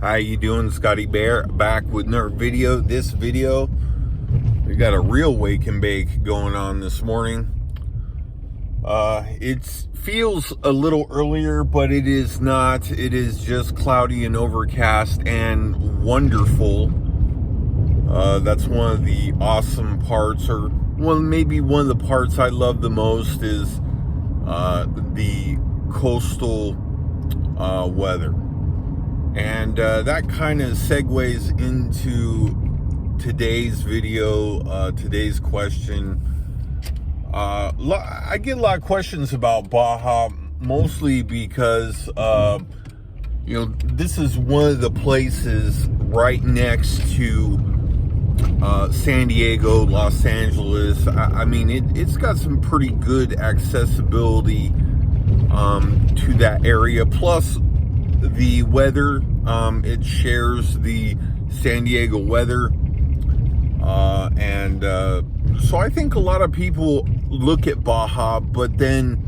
How you doing? Scotty Bear back with another video. This video, we got a real wake and bake going on this morning. It feels a little earlier, but it is not. It is just cloudy and overcast and wonderful. That's one of the awesome parts, or maybe one of the parts I love the most is the coastal weather. And that kind of segues into today's video, today's question. I get a lot of questions about Baja, mostly because, this is one of the places right next to San Diego, Los Angeles. I mean, it's got some pretty good accessibility to that area. Plus, the weather, it shares the San Diego weather. So I think a lot of people look at Baja, but then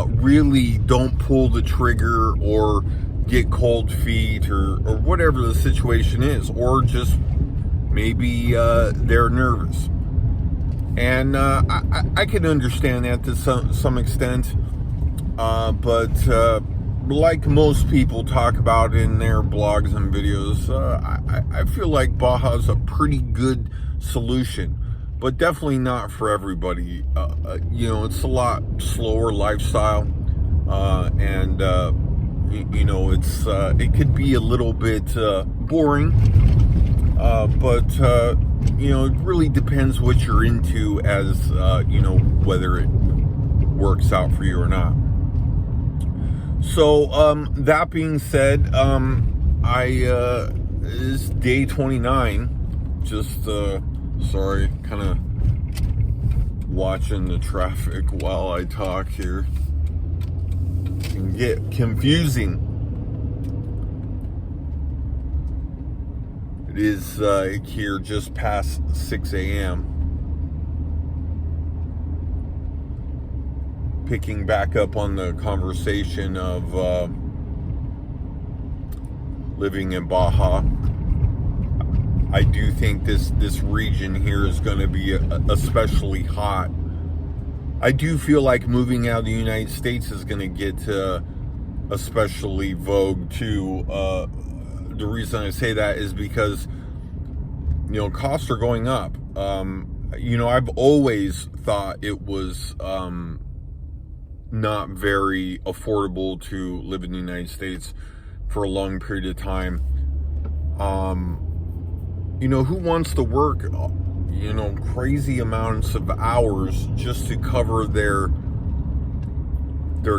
really don't pull the trigger or get cold feet or whatever the situation is, or just maybe they're nervous. And I can understand that to some extent, but like most people talk about in their blogs and videos, I feel like Baja's a pretty good solution, but definitely not for everybody. It's a lot slower lifestyle, and it could be a little bit boring, but it really depends what you're into, as whether it works out for you or not. So, that being said, it's day 29, just, sorry, kind of watching the traffic while I talk here. It can get confusing. It is, here just past 6 a.m. Picking back up on the conversation of living in Baja, I do think this region here is going to be especially hot. I do feel like moving out of the United States is going to get especially vogue too. The reason I say that is because costs are going up. I've always thought it was not very affordable to live in the United States for a long period of time. Who wants to work, crazy amounts of hours just to cover their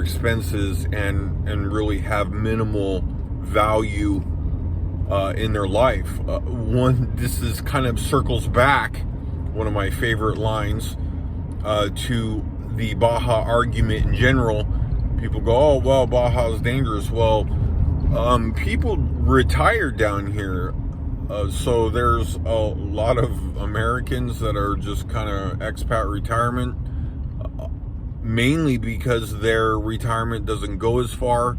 expenses and really have minimal value in their life? This is kind of circles back one of my favorite lines to the Baja argument in general. People go, oh, well, Baja is dangerous. Well, people retire down here. So there's a lot of Americans that are just kind of expat retirement, mainly because their retirement doesn't go as far.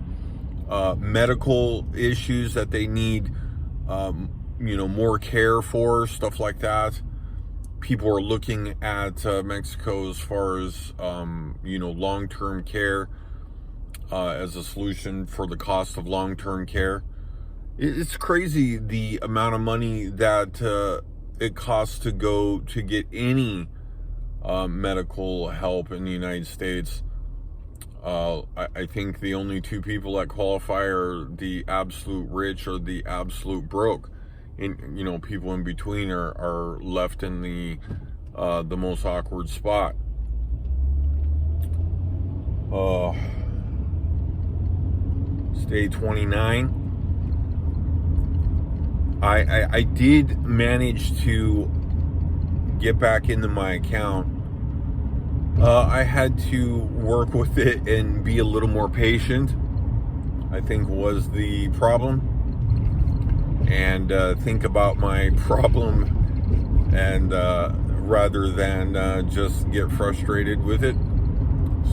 Medical issues that they need, more care for, stuff like that. People are looking at Mexico as far as, long-term care as a solution for the cost of long-term care. It's crazy the amount of money that it costs to go to get any medical help in the United States. I think the only two people that qualify are the absolute rich or the absolute broke. And people in between are left in the most awkward spot. It's day 29. I did manage to get back into my account. I had to work with it and be a little more patient, I think was the problem. And think about my problem, and rather than just get frustrated with it.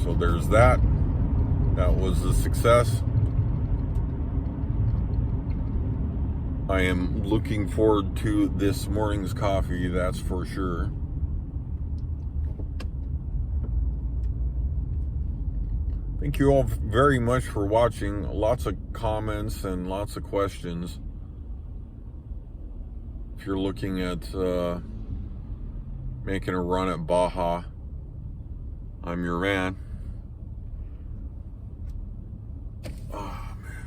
So there's that. That was a success. I am looking forward to this morning's coffee, that's for sure. Thank you all very much for watching. Lots of comments and lots of questions. If you're looking at making a run at Baja, I'm your man. Oh, man.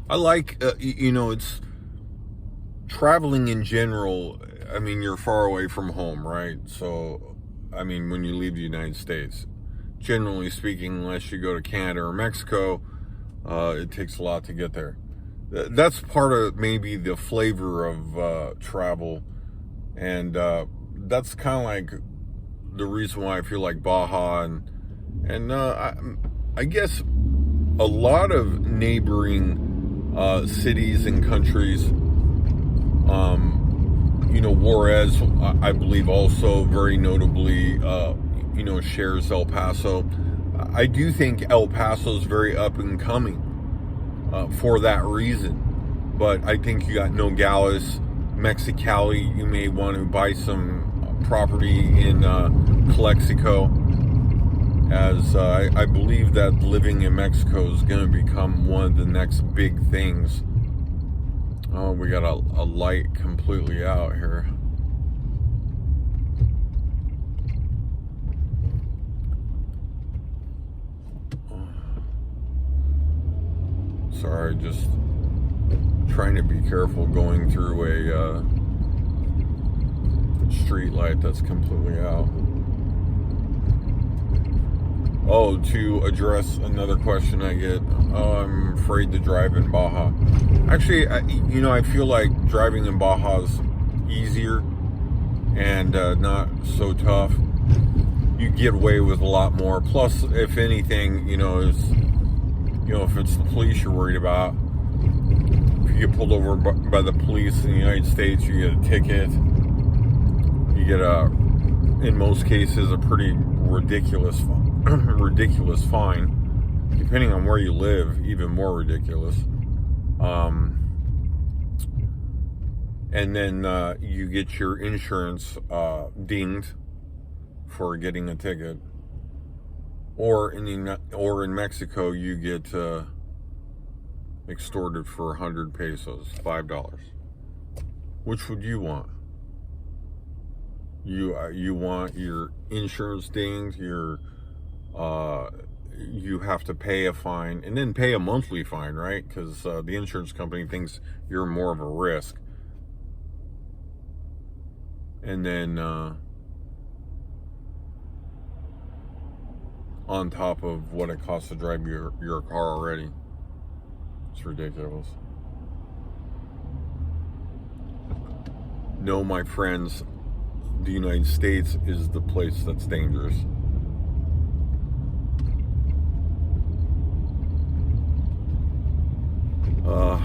I like, it's traveling in general. I mean, you're far away from home, right? So, I mean, when you leave the United States, generally speaking, unless you go to Canada or Mexico, it takes a lot to get there. That's part of maybe the flavor of travel, and that's kind of like the reason why I feel like Baja, and I guess a lot of neighboring cities and countries. Juarez, I believe, also very notably, shares El Paso. I do think El Paso is very up and coming for that reason. But I think you got Nogales, Mexicali. You may want to buy some property in Calexico, as I believe that living in Mexico is going to become one of the next big things. Oh, we got a light completely out here. Sorry, just trying to be careful going through a street light that's completely out. Oh, to address another question I get, I'm afraid to drive in Baja. Actually, I feel like driving in Baja is easier and not so tough. You get away with a lot more. Plus, if anything, if it's the police you're worried about, if you get pulled over by the police in the United States, you get a ticket. You get in most cases, a pretty ridiculous fine. Depending on where you live, even more ridiculous. And then you get your insurance dinged for getting a ticket. Or in Mexico, you get extorted for 100 pesos, $5. Which would you want? You want your insurance dinged, you have to pay a fine, and then pay a monthly fine, right? Because the insurance company thinks you're more of a risk. And then on top of what it costs to drive your car already. It's ridiculous. No, my friends, the United States is the place that's dangerous. All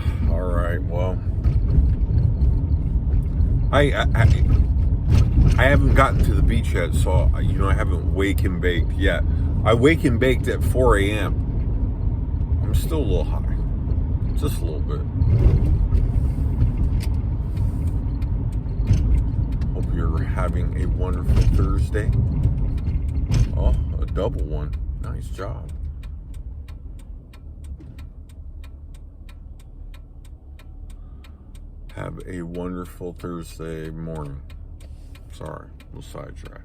right, well, I haven't gotten to the beach yet, so I haven't wake and baked yet. I wake and baked at 4 a.m. I'm still a little high, just a little bit. Hope you're having a wonderful Thursday. Oh, a double one. Nice job. Have a wonderful Thursday morning. Sorry, we'll sidetrack.